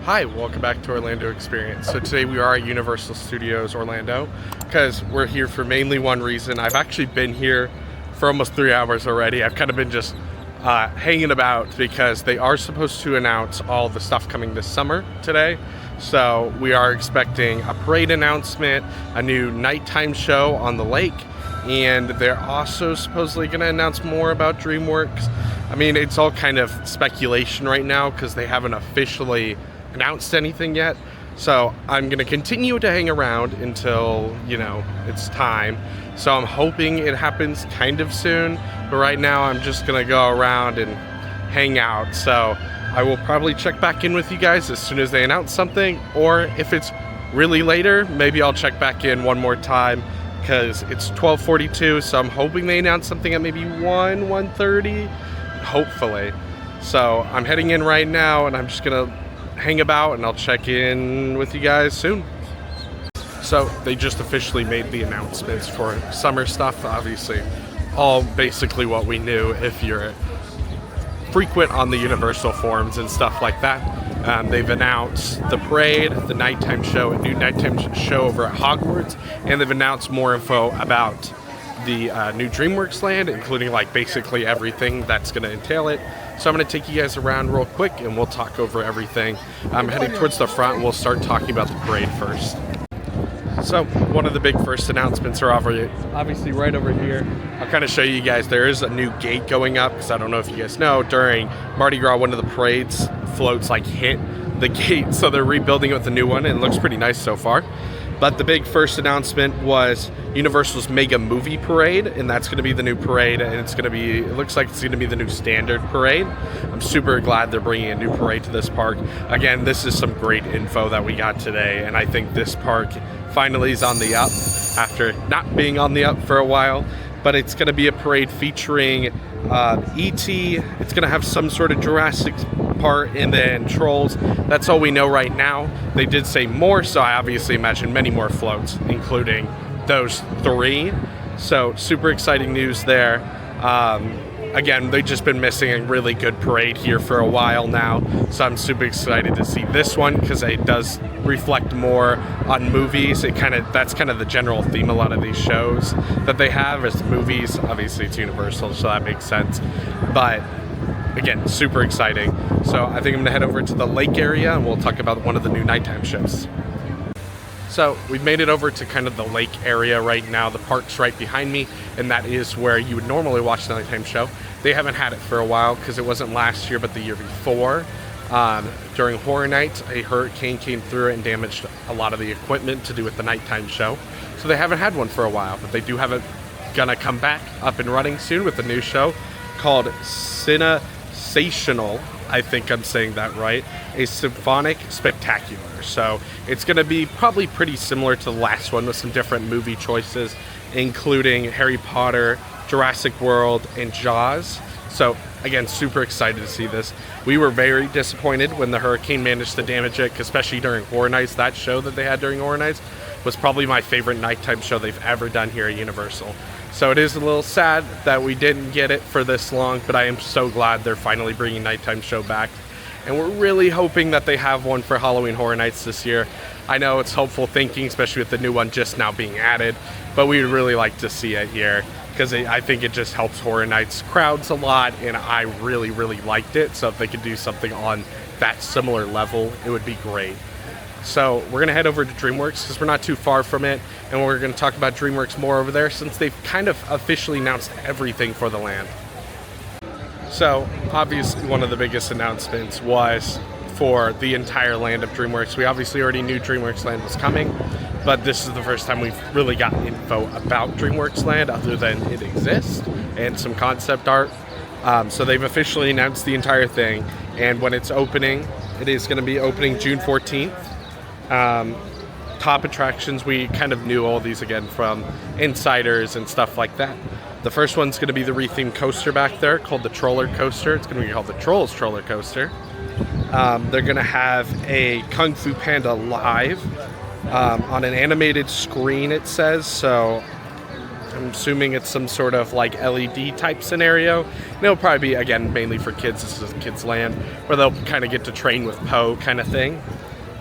Hi, welcome back to Orlando Experience. So today we are at Universal Studios Orlando because we're here for mainly one reason. I've actually been here for almost 3 hours already. I've kind of been just hanging about because they are supposed to announce all the stuff coming this summer today. So we are expecting a parade announcement, a new nighttime show on the lake, and they're also supposedly going to announce more about DreamWorks. I mean, it's all kind of speculation right now because they haven't officially announced anything yet. So I'm going to continue to hang around until, it's time. So I'm hoping it happens kind of soon. But right now I'm just going to go around and hang out. So I will probably check back in with you guys as soon as they announce something. Or if it's really later, maybe I'll check back in one more time because it's 12:42. So I'm hoping they announce something at maybe 1:30, hopefully. So I'm heading in right now and I'm just going to hang about and I'll check in with you guys soon. So they just officially made the announcements for summer stuff, obviously all basically what we knew if you're frequent on the Universal forums and stuff like that. They've announced the parade, the nighttime show, a new nighttime show over at Hogwarts, and they've announced more info about the new DreamWorks Land, including basically everything that's going to entail it. So I'm going to take you guys around real quick and we'll talk over everything. I'm heading towards the front and we'll start talking about the parade first. So one of the big first announcements are obviously right over here. I'll kind of show you guys there is a new gate going up because I don't know if you guys know, during Mardi Gras one of the parades floats hit the gate, so they're rebuilding it with a new one and it looks pretty nice so far. But the big first announcement was Universal's Mega Movie Parade, and that's going to be the new parade, and it looks like it's going to be the new standard parade. I'm super glad they're bringing a new parade to this park. Again, this is some great info that we got today, and I think this park finally is on the up after not being on the up for a while. But it's going to be a parade featuring E.T. It's going to have some sort of Jurassic part and then Trolls. That's all we know right now. They did say more, so I obviously imagine many more floats, including those 3. So super exciting news there. Again, they've just been missing a really good parade here for a while now, so I'm super excited to see this one because it does reflect more on movies. That's kind of the general theme a lot of these shows that they have is movies. Obviously it's Universal, so that makes sense. But again, super exciting. So I think I'm gonna head over to the lake area and we'll talk about one of the new nighttime shows. So we've made it over to kind of the lake area right now. The park's right behind me, and that is where you would normally watch the nighttime show. They haven't had it for a while because it wasn't last year, but the year before. During Horror Nights, a hurricane came through and damaged a lot of the equipment to do with the nighttime show. So they haven't had one for a while, but they do have it gonna come back up and running soon with a new show called Sensational. I think I'm saying that right, a symphonic spectacular. So it's going to be probably pretty similar to the last one with some different movie choices, including Harry Potter, Jurassic World, and Jaws. So again, super excited to see this. We were very disappointed when the hurricane managed to damage it, especially during Horror Nights. That show that they had during Horror Nights was probably my favorite nighttime show they've ever done here at Universal. So it is a little sad that we didn't get it for this long, but I am so glad they're finally bringing nighttime show back. And we're really hoping that they have one for Halloween Horror Nights this year. I know it's hopeful thinking, especially with the new one just now being added, but we would really like to see it here because I think it just helps Horror Nights crowds a lot, and I really, really liked it. So if they could do something on that similar level, it would be great. So we're going to head over to DreamWorks because we're not too far from it, and we're going to talk about DreamWorks more over there since they've kind of officially announced everything for the land. So obviously one of the biggest announcements was for the entire land of DreamWorks. We obviously already knew DreamWorks Land was coming, but this is the first time we've really gotten info about DreamWorks Land other than it exists and some concept art. So they've officially announced the entire thing, and when it's opening, it is going to be opening June 14th. Top attractions, we kind of knew all these again from insiders and stuff like that. The first one's going to be the rethemed coaster back there called the Troller Coaster. It's going to be called the Trolls Troller Coaster. They're going to have a Kung Fu Panda live on an animated screen, it says. So I'm assuming it's some sort of like LED type scenario. And it'll probably be, again, mainly for kids. This is Kids Land, where they'll kind of get to train with Poe kind of thing.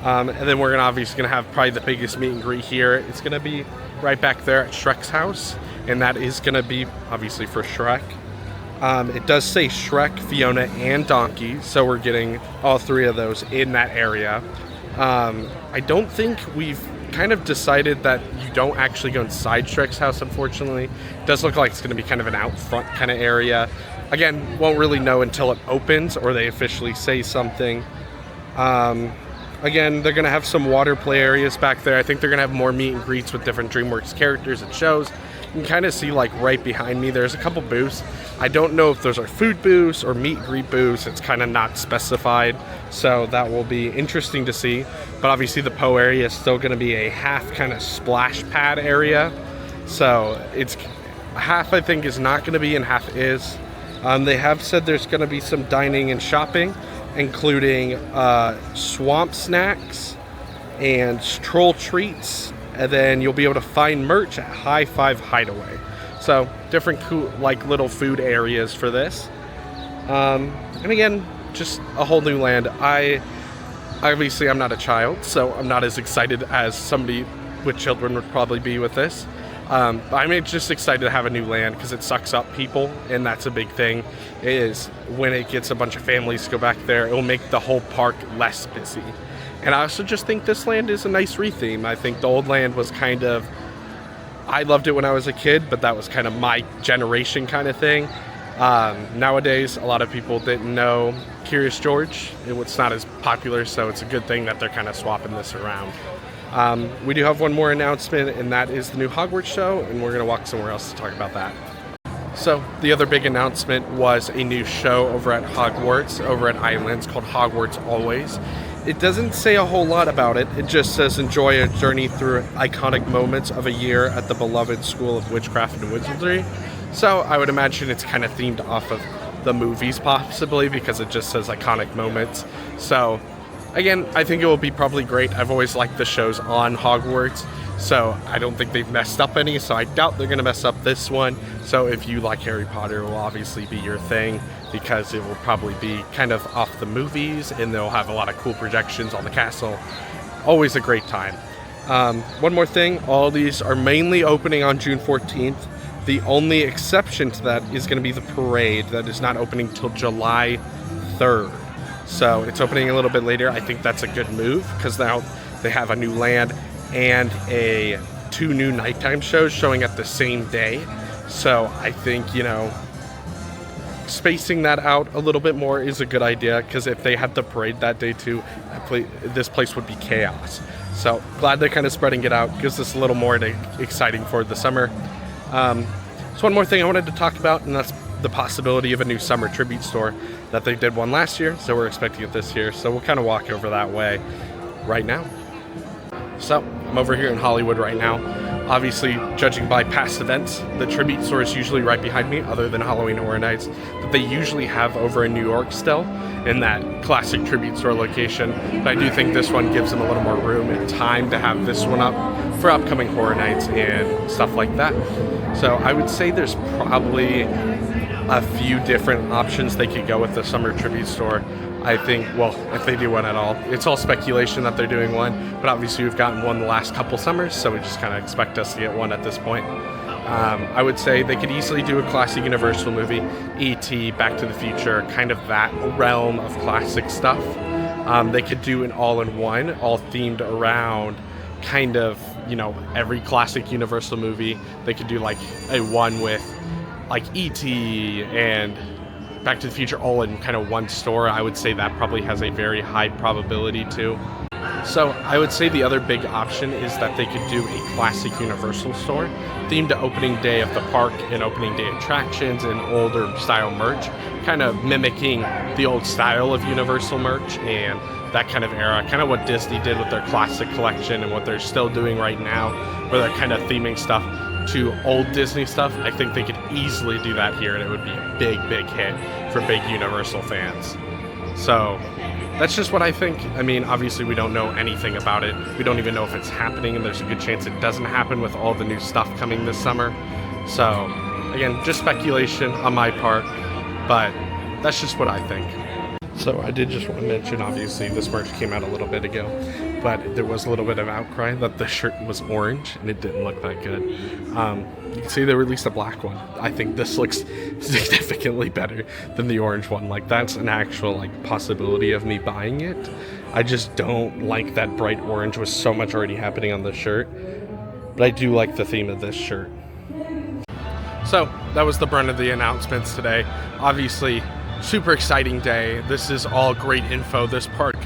And then we're obviously gonna have probably the biggest meet and greet here. It's gonna be right back there at Shrek's house, and that is gonna be obviously for Shrek. It does say Shrek, Fiona, and Donkey, so we're getting all three of those in that area. I don't think we've kind of decided that you don't actually go inside Shrek's house, unfortunately. It does look like it's going to be kind of an out front kind of area. Again, won't really know until it opens or they officially say something. Again, they're going to have some water play areas back there. I think they're going to have more meet and greets with different DreamWorks characters and shows. You can kind of see, like, right behind me, there's a couple booths. I don't know if those are food booths or meet and greet booths. It's kind of not specified, so that will be interesting to see. But obviously the Poe area is still going to be a half kind of splash pad area. So it's half, I think, is not going to be and half is. They have said there's going to be some dining and shopping, including swamp snacks and troll treats, and then you'll be able to find merch at High Five Hideaway. So different cool, like, little food areas for this. And again, just a whole new land. Obviously I'm not a child, so I'm not as excited as somebody with children would probably be with this. I'm just excited to have a new land because it sucks up people, and that's a big thing, is when it gets a bunch of families to go back there, it will make the whole park less busy. And I also just think this land is a nice retheme. I think the old land was kind of, I loved it when I was a kid, but that was kind of my generation kind of thing. Nowadays, a lot of people didn't know Curious George. It's not as popular, so it's a good thing that they're kind of swapping this around. We do have one more announcement, and that is the new Hogwarts Show, and we're going to walk somewhere else to talk about that. So the other big announcement was a new show over at Hogwarts, over at Islands, called Hogwarts Always. It doesn't say a whole lot about it. It just says enjoy a journey through iconic moments of a year at the beloved School of Witchcraft and Wizardry. So I would imagine it's kind of themed off of the movies possibly, because it just says iconic moments. So again, I think it will be probably great. I've always liked the shows on Hogwarts, so I don't think they've messed up any, so I doubt they're going to mess up this one. So if you like Harry Potter, it will obviously be your thing, because it will probably be kind of off the movies, and they'll have a lot of cool projections on the castle. Always a great time. One more thing, all these are mainly opening on June 14th. The only exception to that is going to be the parade that is not opening till July 3rd. So it's opening a little bit later. I think that's a good move, because now they have a new land and two new nighttime shows showing at the same day. So I think, spacing that out a little bit more is a good idea, because if they had the parade that day too, this place would be chaos. So glad they're kind of spreading it out. Gives us a little more exciting for the summer. So one more thing I wanted to talk about, and that's the possibility of a new summer tribute store. That they did one last year, so we're expecting it this year. So we'll kind of walk over that way right now. So I'm over here in Hollywood right now. Obviously, judging by past events, the tribute store is usually right behind me, other than Halloween Horror Nights, that they usually have over in New York still, in that classic tribute store location. But I do think this one gives them a little more room and time to have this one up for upcoming Horror Nights and stuff like that. So I would say there's probably a few different options they could go with the summer tribute store. I think, well, if they do one at all. It's all speculation that they're doing one, but obviously we've gotten one the last couple summers, so we just kind of expect us to get one at this point. I would say they could easily do a classic Universal movie, E.T., Back to the Future, kind of that realm of classic stuff. They could do an all-in-one, all themed around kind of, every classic Universal movie. They could do like a one with like E.T. and Back to the Future all in kind of one store. I would say that probably has a very high probability too. So I would say the other big option is that they could do a classic Universal store themed to opening day of the park and opening day attractions and older style merch, kind of mimicking the old style of Universal merch and that kind of era, kind of what Disney did with their classic collection and what they're still doing right now, where they're kind of theming stuff to old Disney stuff. I think they could easily do that here, and it would be a big, big hit for big Universal fans. So that's just what I think. I mean, obviously we don't know anything about it. We don't even know if it's happening, and there's a good chance it doesn't happen with all the new stuff coming this summer. So again, just speculation on my part, but that's just what I think. So I did just want to mention, obviously this merch came out a little bit ago, but there was a little bit of outcry that the shirt was orange and it didn't look that good. You can see they released a black one. I think this looks significantly better than the orange one. Like, that's an actual like possibility of me buying it. I just don't like that bright orange with so much already happening on the shirt, but I do like the theme of this shirt. So that was the brunt of the announcements today. Obviously, super exciting day. This is all great info. This park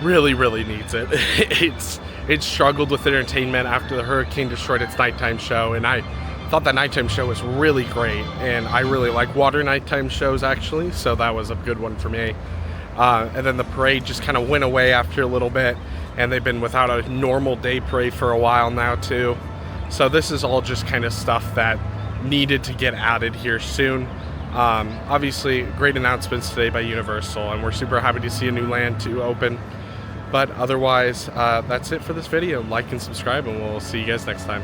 really needs it. It's struggled with entertainment after the hurricane destroyed its nighttime show, and I thought that nighttime show was really great, and I really like water nighttime shows actually, so that was a good one for me. And then the parade just kind of went away after a little bit, and they've been without a normal day parade for a while now too. So this is all just kind of stuff that needed to get added here soon. Obviously, great announcements today by Universal, and we're super happy to see a new land to open. But otherwise, that's it for this video. Like and subscribe, and we'll see you guys next time.